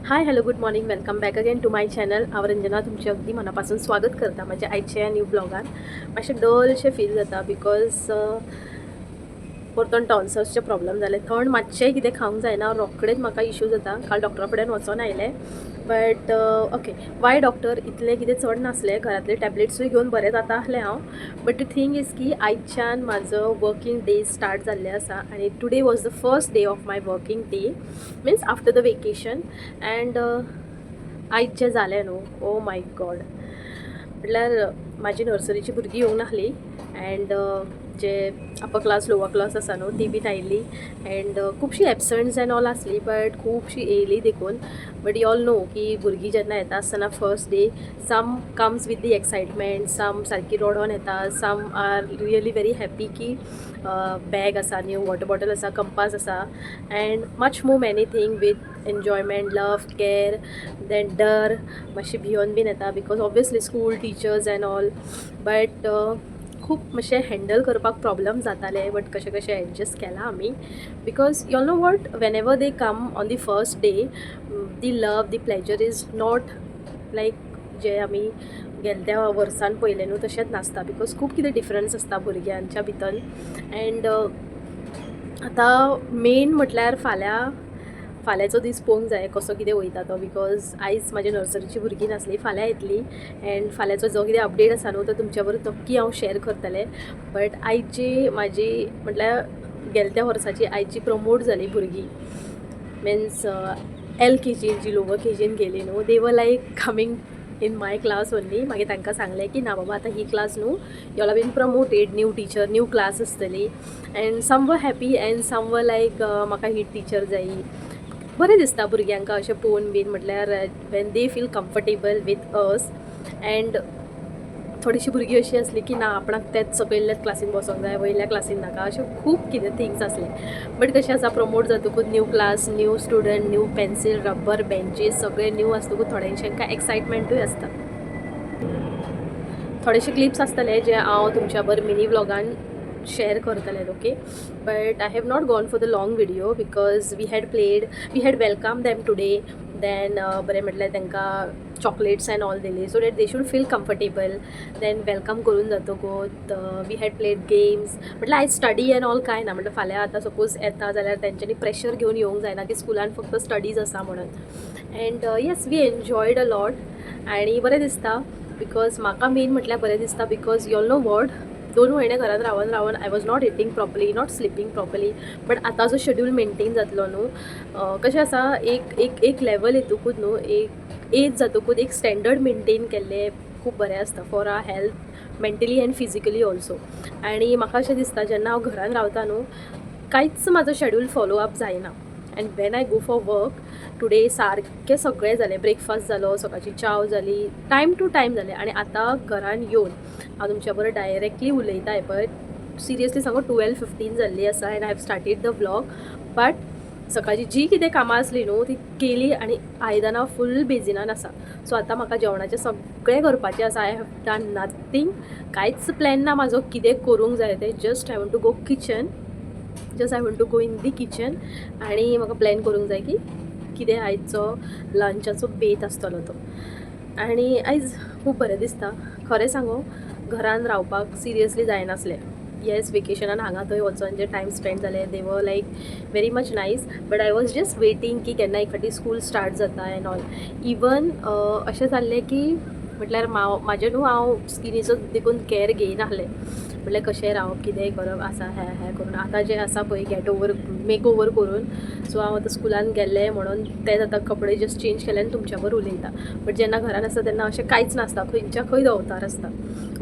High hello good morning welcome back again to my channel. हांव रंजना तुमचे अगदी मनापासून स्वागत करता माझ्या आयच्या न्यू ब्लॉगान. मातशें डलशें फील जाता बिकॉज परतून टॉन्सर्सचे प्रॉब्लम जाले. थंड मातशेंय कितें खावंक जायना, रोखडेंच म्हाका इश्यू जाता. काल डॉक्टरा कडेन वचोन आयलें बट ओके वाय डॉक्टर इतलें कितें चड नासलें, घरांतले टॅबलेट्सूय घेवन बरें जाता आसलें हांव. बट द थिंग इज की आयच्यान म्हाजो वर्कींग डे स्टार्ट जाल्लें आसा आनी today was the first day of my working day means after the vacation. And आयज जें जालें न्हू, ओ माय गॉड, म्हटल्यार म्हाजी नर्सरीची भुरगीं येवंक नासलीं अँड जे अपर क्लास लोवर क्लास आसा न्हू ती बीन आयिल्ली अँड खुबशीं एबसंट्स एंड ऑल आसली बट खुबशीं येयली देखून. बट यू ऑल नो की भुरगीं जेन्ना येता आसतना first day some comes with the excitement, some सारकी रडोन येता, some are really very happy की बॅग आसा, न्यू वॉटर बॉटल आसा, कंपास आसा and much more many thing with enjoyment, love, care, then डर मातशें भियोन बीन येता because obviously school teachers and all. But खूब मातशें हँडल करपाक प्रॉब्लम जाताले बट कशें कशें एडजस्ट केलां आमी because you know what, Wien ever they come on the first day the love the pleasure is not like जे आमी गेल्या त्या वर्सान पयलें न्हू तशेंच नासता बिकॉज खूब कितें डिफरन्स आसता भुरग्यांच्या भितर. अँड आतां मेन म्हटल्यार फाल्यांचो दीस पळोवंक जाय कसो कितें वयता तो बिकॉज आयज म्हाजे नर्सरीची भुरगीं नासलीं, फाल्यां येतलीं अँड फाल्यांचो जो कितें अपडेट आसा न्हू तो तुमच्या बरोबर नक्की हांव शेअर करतलें. बट आयची म्हाजी म्हटल्यार गेल्या त्या वर्साची आयची प्रमोट जाली भुरगीं मिन्स LKG जी लोवर KGन गेली न्हू they were like coming in my class only. मागीर तांकां सांगलें की ना बाबा आतां ही क्लास न्हू, you all been promoted, new teacher, new class आसतली. And some were happy and some वर लायक म्हाका ही टीचर जायी. बरें दिसता भुरग्यांक अशें पळोवन बीन म्हटल्यार when they feel comfortable with us. And थोडीशीं भुरगीं अशीं आसलीं की ना आपणाक तेच सकयल्ल्याच क्लासीन बसोंक जाय, वयल्या क्लासीन नाका, अशें खूब कितें थिंग्स आसले. बट कशें आसा प्रमोट जातकूच new class, new student, new pencil, rubber, benches सगळें न्यू आसतकूच थोड्यांशांका एक्सायटमेंटूय आसता. थोडेशे क्लिप्स आसतले जे हांव तुमच्या बरोबर मिनी व्लॉगान शेअर करतलें okay. But I have not gone for the long video because we had welcome them today. Then बरें म्हटल्यार तांकां चॉकलेट्स एंड ऑल दिली so that they should feel comfortable. Then welcome करून जातकूच वी हॅड प्लेड गेम्स. म्हटल्यार आयज study end all कांय ना, म्हटल्यार फाल्यां आतां सपोज येता जाल्यार तेंच्यांनी प्रेशर घेवन येवंक जायना की स्कुलान फक्त स्टडीज आसा म्हणून. And yes we enjoyed a lot आनी बरें दिसता बिकॉज म्हाका मेन म्हटल्यार बरें दिसता because you all know what, 2 म्हयने घरांत रावन I was not eating properly, not sleeping properly. But आतां जो शेड्यूल मेंटेन जातलो न्हू, कशें आसा एक लेवल येतकूच न्हू, एक एज जातकूच एक स्टँडर्ड मेंटेन केल्लें खूब बरें आसता for our health mentally and physically also. आनी म्हाका अशें दिसता जेन्ना हांव घरान रावता न्हू कांयच म्हाजो शेड्यूल फॉलो अप जायना. And when I go for work today सारकें सगळें जालें, ब्रेकफास्ट जालो, सकाळची चाव जाली, टायम टू टायम जालें. आनी आतां घरान येवन हांव तुमच्या बरोबर डायरेक्टली उलयता हें पळय, सिरियसली सांगू 12:15 जाल्ली आसा and I have started the vlog. But सकाळची जी कितें कामां आसली न्हू ती केली आनी आयदनां फूल बेजिनान आसा. सो आतां म्हाका जेवणाचें सगळें करपाचें आसा. आय हॅव डन नथींग, कांयच प्लॅन ना म्हाजो कितें करूंक जाय तें. Just I want to go kitchen, just I want to go in the kitchen आनी म्हाका प्लॅन करूंक जाय की कितें आयचो लंचाचो बेत आसतलो तो. आनी आयज खूब बरें दिसता खरें सांगू, घरान रावपाक सिरियसली जायनासलें. येस वेकेशनान हांगा थंय वचोन जे टायम स्पेंड जाले they were like very much nice. But I was just waiting की केन्ना एक फावटी स्कूल स्टार्ट जाता एंड ऑल. इवन अशें जाल्लें की म्हटल्यार म्हाजें न्हू हांव स्किनीचो देखून केअर घेयनासलें. म्हटल्यार कशें रावप, कितेंय करप आसा हें करून. आतां जें आसा पळय गेट ओवर मेक ओवर करून, सो हांव आतां स्कुलान गेल्लें म्हणून तेच आतां कपडे जस्ट चेंज केले आनी तुमच्या बरोबर उलयता. बट जेन्ना घरान आसता तेन्ना अशें कांयच नासता, खंयच्या खंय अवतार आसता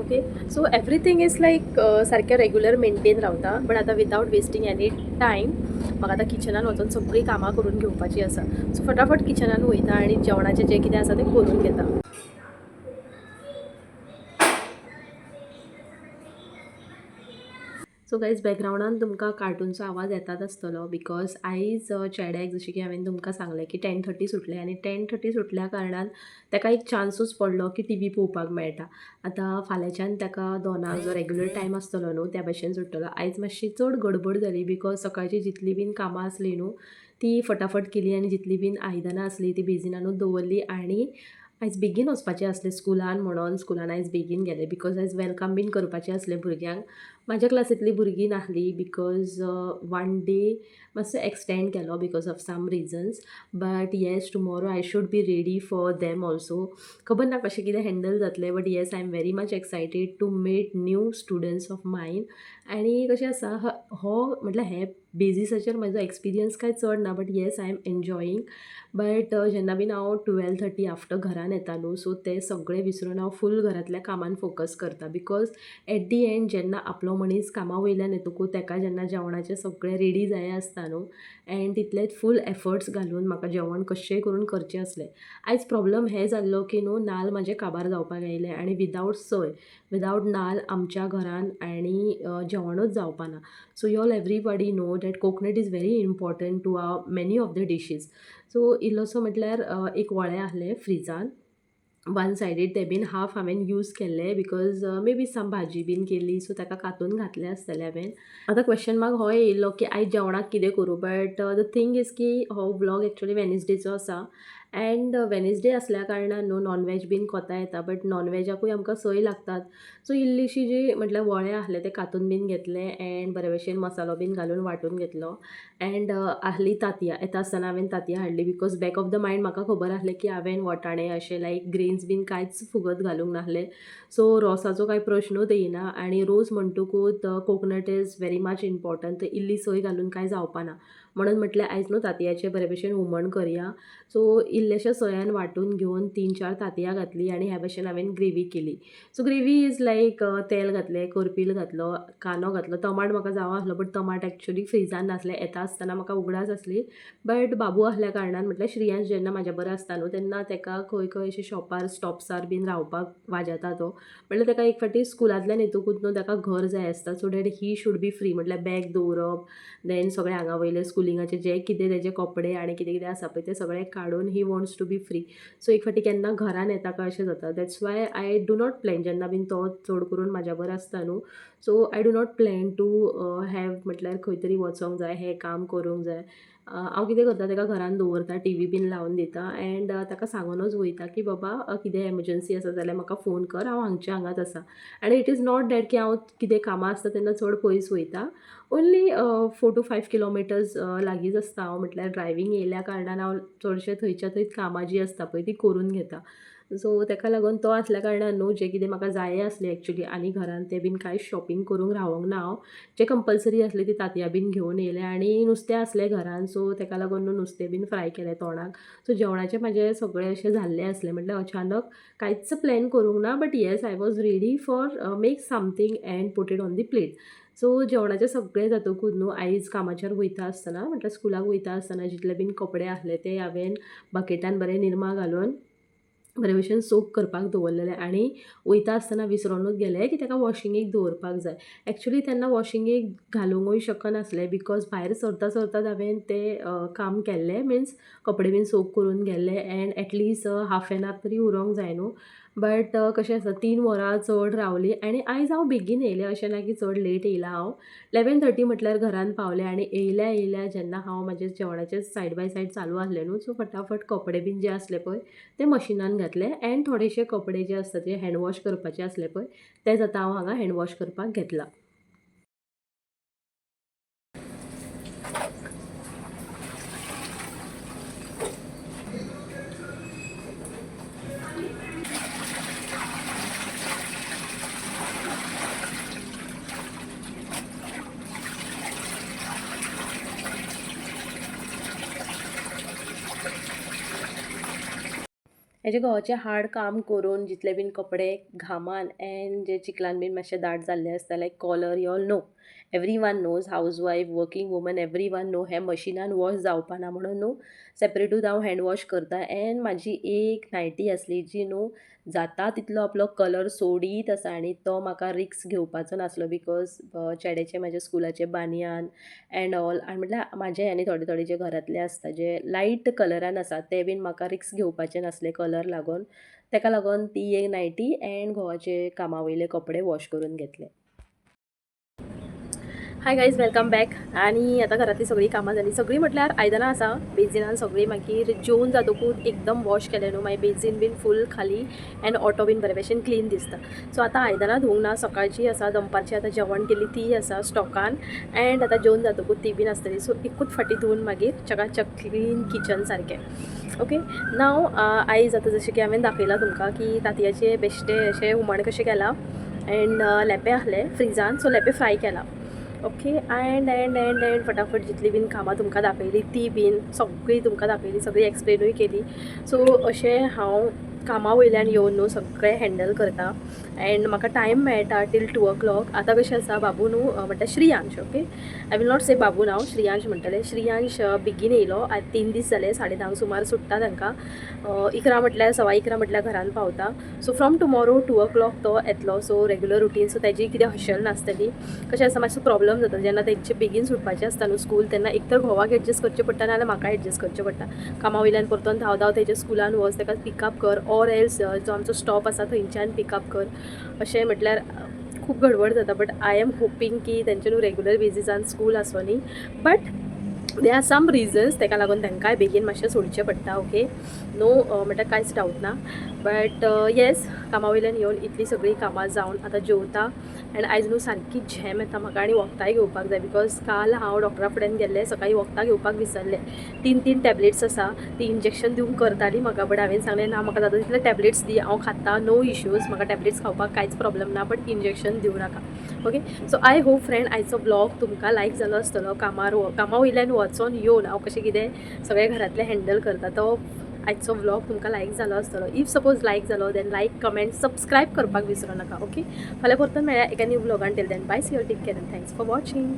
okay. So everything is like सारकें रेगुलर मेंटेन रावता. बट आतां विदावट वेस्टींग एनी टायम म्हाका आतां किचनान वचून सगळीं कामां करून घेवपाचीं आसा. सो फटाफट किचनान वयता आनी जेवणाचें जें कितें आसा तें करून घेता. सो गायज बॅकग्रावंडान तुमकां कार्टूनचो आवाज येतात आसतलो बिकॉज आयज चेड्याक जशें की हांवें तुमकां सांगलें की 10:30 सुटलें आनी 10:30 सुटल्या कारणान ताका एक चान्सूच पडलो की टी व्ही पळोवपाक मेळटा. आतां फाल्यांच्यान ताका 2 जो रेगुलर टायम आसतलो न्हू त्या भशेन सुट्टलो. आयज मातशी चड गडबड जाली बिकॉज सकाळची जितली बीन कामां आसली न्हू ती फटाफट केली आनी जितली बीन आयदनां आसली ती बेजिनानूच दवरली आनी आयज बेगीन वचपाचें आसलें स्कुलान म्हणून स्कुलान आयज बेगीन गेलें बिकॉज आयज वेलकम बीन करपाचें आसलें भुरग्यांक. म्हाज्या क्लासींतलीं भुरगीं नाहलीं बिकॉज वन डे मातसो एक्सटेंड केलो because of some reasons. But yes tomorrow I should be ready for them also. खबर ना कशें कितें हँडल जातलें but yes I am very much excited to meet new students of mine. आनी कशें आसा हो म्हटल्यार हे बेजिसाचेर म्हजो एक्सपिरियन्स कांय चड ना but yes I am enjoying. But जेन्ना बीन हांव 12:30 आफ्टर घरान येता न्हू सो तें सगळें विसरून हांव फूल घरांतल्या कामान फोकस करता बिकॉज एट दी एंड जेन्ना आपलो मनीस कामा वयल्यान येतकूच तेका जेन्ना जेवणाचें सगळें रेडी जाय आसता न्हू एंड तितलेच फूल एफर्ट्स घालून म्हाका जेवण कशेंय करून करचें आसलें. आयज प्रॉब्लम हें जाल्लो की न्हू नाल्ल म्हाजे काबार जावपाक आयले आनी विदावट सोय विदावट नाल्ल आमच्या घरान आनी जेवणूच जावपाना. So you all everybody know that coconut is very important to many of the dishes. So इल्लोसो म्हटल्यार एक वळें आहलें फ्रिजान वन सायडीड तें बीन हाफ हांवें यूज केल्लें बिकॉज मे बी सम भाजी बीन केली सो ताका कातून घातलें आसतलें हांवें. आतां क्वेश्चन मार्क हो येयल्लो की आयज जेवणाक कितें करूं बट द थिंग इज की हो व्लॉग एक्चुली वेनसडेचो आसा एंड वेनसडे आसल्या कारणान न्हू नॉनवेज बीन कोता येता बट नॉनवेजाकूय आमकां सय लागतात. सो इल्लीशी जी म्हटल्यार वळें आहलें तें कातून बीन घेतलें एंड बरे भशेन मसालो बीन घालून वांटून घेतलो एंड आहली तांतयां येता आसतना हांवें तांतयां हाडली because back of the mind म्हाका खबर आहलें की हांवें वटाणे अशें लायक ग्रेन्स बीन कांयच फुगत घालूंक नाहलें. सो रोसाचो कांय प्रश्नूच येयना आनी रोस म्हणटकूच coconut is very much important. इल्ली सोय घालून कांय जावपाना म्हणून म्हटलें आयज न्हू तांतयाचें बरे भशेन हुमण करया. सो इल्लेशा सोयान वांटून घेवन 3-4 तांतयां घातलीं आनी ह्या भशेन हांवें ग्रेवी केली. सो ग्रेवी इज लायक तेल घातलें करपील घातलो कांदो घातलो टमाट म्हाका जावो आहलो बट टमाट एक्चुली फ्रिजान नासलें येता आसतना म्हाका उगडास आसली बट बाबू आहल्या कारणान म्हटल्यार श्रियांश जेन्ना म्हाज्या बरो आसता न्हू तेन्ना तेका खंय खंय अशें शॉपार स्टॉप्सार बीन रावपाक वाजता तो म्हटल्यार तेका एक फावटी स्कुलांतल्यान येतकूच न्हू तेका घर जाय आसता so that he should be free म्हटल्यार बॅग दवरप देन सगळें हांगा वयलें स्कुलिंगाचें जें कितें तेजे कपडे आनी कितें कितें आसा पळय तें सगळें काडून he wants to be free. So एक फावटी केन्ना घरान येता काय अशें जाता that's why I do not plan जेन्ना बीन तो चड करून म्हाज्या बरो आसता न्हू so I do not plan to have म्हटल्यार खंय तरी वचोंक जाय हें काम करूंक जाय. हांव कितें करता तेका घरान दवरता टी व्ही बीन लावन दिता एंड ताका सांगूनच वयता की बाबा कितें एमर्जन्सी आसा जाल्यार म्हाका फोन कर हांव हांगच्या हांगाच आसा. आनी इट इज नॉट दॅट की हांव कितें कामां आसता तेन्ना चड पयस वयता ओन्ली 4 to 5 किलोमिटर्स लागींच आसता हांव म्हटल्यार ड्रायवींग येयल्या कारणान हांव चडशें थंयच्या थंय कामां जीं आसता पळय तीं करून घेता. सो तेका लागून तो आसल्या कारणान न्हू जें कितें म्हाका जाय आसलें एक्चुली आनी घरान तें बीन कांयच शॉपिंग करूंक रावोंक ना हांव. जें कंपल्सरी आसलें ती तांतयां बीन घेवन येयलें आनी नुस्तें आसलें घरान सो तेका लागून न्हू नुस्तें बीन फ्राय केलें तोंडाक. सो जेवणाचें म्हाजें सगळें अशें जाल्लें आसलें म्हटल्यार अचानक कांयच प्लॅन करूंक ना but yes I was ready for make something end put it on the plate. So जेवणाचें सगळें जातकूच न्हू आयज कामाचेर वयता आसतना म्हटल्यार स्कुलाक वयता आसतना जितले बीन कपडे आहले ते हांवें बकेटान बरें निर्मा घालून बरे भशेन सोक करपाक दवरलेलें आनी वयता आसतना विसरोनूच गेलें की तेका वॉशिंगेक दवरपाक जाय. एक्चुली तेन्ना वॉशिंगेक घालूंकूय शकनासलें बिकॉज भायर सरता सरताच हांवें तें काम केल्लें मिन्स कपडे बीन सोक करून गेल्ले end at least half an hour तरी उरोंक जाय न्हू बट कशें आसा 3 वरां चड रावलीं आनी आयज हांव बेगीन येयलें अशें ना की चड लेट येयलां हांव. 11:30 म्हटल्यार घरान पावलें आनी येयल्या येयल्या जेन्ना हांव म्हाजें जेवणाचें सायड बाय सायड चालू आहलें न्हू सो फटाफट कपडे बीन जे आसले पळय ते मशिनान घातले एंड थोडेशे कपडे जे आसता ते हँड वॉश करपाचे आसले पळय तेच आतां हांव हांगा हँड वॉश करपाक घेतला. हेजे घोवाचें हार्ड काम करून जितले बीन कपडे घामान एंड जे चिकलान बीन मातशे दाट जाल्ले आसता like collar you all know everyone knows house wife working woman everyone know हें मशिनान वॉश जावपाना म्हणून न्हू सेपरेटूच हांव हँड वॉश करता एंड म्हाजी एक नायटी आसली जी न्हू जाता तितलो आपलो कलर सोडीत आसा आनी तो म्हाका रिक्स घेवपाचो नासलो बिकॉज चेड्याचें म्हाज्या स्कुलाचें बानियान एंड ऑल आनी म्हटल्यार म्हाजे आनी थोडे थोडे जे घरांतले आसता जे लायट कलरान आसा ते बीन म्हाका रिक्स घेवपाचे नासले कलर लागून तेका लागून ती एक नायटी एंड घोवाचे कामा वयले कपडे वॉश करून घेतले. Hi guys, welcome back. आणि आता घरातली सगळी कामां जाली. सगळी म्हटल्यार आयदनां आसा बेजिनान सगळी. मागीर जेवन जातकूच एकदम वॉश केलें न्हू, मागीर बेजीन बीन फूल खाली एंड ऑटो बीन बरे भशेन क्लीन दिसता. सो आतां आयदनां धुवंक ना, सकाळची आसा, दनपारची आतां जेवण केली ती आसा स्टॉकान. एंड आतां जेवन जातकूच ती बीन आसतली. सो एकूच फाटी धुवन मागीर चकाचक क्लीन किचन सारकें. ओके नाव आयज आतां जशें की हांवें दाखयलां तुमकां की तांतयाचे बेश्टे अशें हुमण कशें केलां. एंड लेपे आहले फ्रिजान, सो लेपे फ्राय केला. Okay end end end end फटाफट जितली बीन कामां तुमकां दाखयली ती बीन सगळी तुमकां दाखयली, सगळी एक्सप्लेनूय केली. सो अशें हांव कामा वयल्यान येवन न्हू सगळें हँडल करता. एंड म्हाका टायम मेळटा टील 2 o'clock. आतां कशें आसा, बाबू न्हू म्हणटा Shriyansh. Okay I will not say Babu नांव, श्रियांश म्हणटलें. श्रियांश बेगीन येयलो. आज 3 दीस जाले, 10:30 सुमार सुट्टा तांकां. 11 म्हटल्यार 11:15 म्हटल्यार घरान पावता. सो फ्रॉम टुमोरो 2 o'clock तो येतलो. सो रेगुलर रुटीन, सो तेजी कितें हशल नासतली. कशें आसा, मातसो प्रॉब्लम जाता जेन्ना तेंचे बेगीन सुटपाचें आसता न्हू स्कूल, तेन्ना एक तर घोवाक एडजस्ट करचें पडटा नाजाल्यार म्हाका एडजस्ट करचें पडटा. कामा वयल्यान परतून धांव तेच्या स्कुलान वच, ताका पिकअप कर, ऑर एल्स जो आमचो स्टॉप आसा थंयच्यान पिकअप कर. अशें म्हटल्यार खूब गडबड जाता. बट आय एम होपींग की तेंचे न्हू रेगुलर बेजिसान स्कूल आसोनी. But they are some reasons ताका लागून तांकांय बेगीन मातशें सोडचें पडटा. ओके नो म्हटल्यार कांयच डावट ना. बट येस, कामा वयल्यान येवन इतली सगळी कामां जावन आतां जेवता. एंड आयज न्हू सारकी झेम येता म्हाका आनी वखदांय घेवपाक जाय. बिकॉज काल हांव डॉक्टरा फुड्यान गेल्लें, सकाळीं वखदां घेवपाक विसरलें. 3 टॅबलेट्स आसा, ती इंजेक्शन दिवंक करताली म्हाका. बट हांवें सांगलें ना, म्हाका जाता तितले टॅबलेट्स दी, हांव खाता, नो इश्यूज, म्हाका टॅबलेट्स खावपाक कांयच प्रॉब्लम ना, बट इंजेक्शन दिवं नाका. Okay so I hope friend आयचो ब्लॉग तुमकां लायक जालो आसतलो. कामा वयल्यान वचोन येवन हांव कशें कितें सगळें घरांतलें हँडल करता तो आयचो व्लॉग तुमकां लायक जालो आसतलो. इफ सपोज लायक जालो देन लायक, कमेंट, सबस्क्रायब करपाक विसरूं नाका. ओके फाल्यां परतून मेळया एका न्यू व्लॉगान. Till then bye, see you, take care and thanks for watching.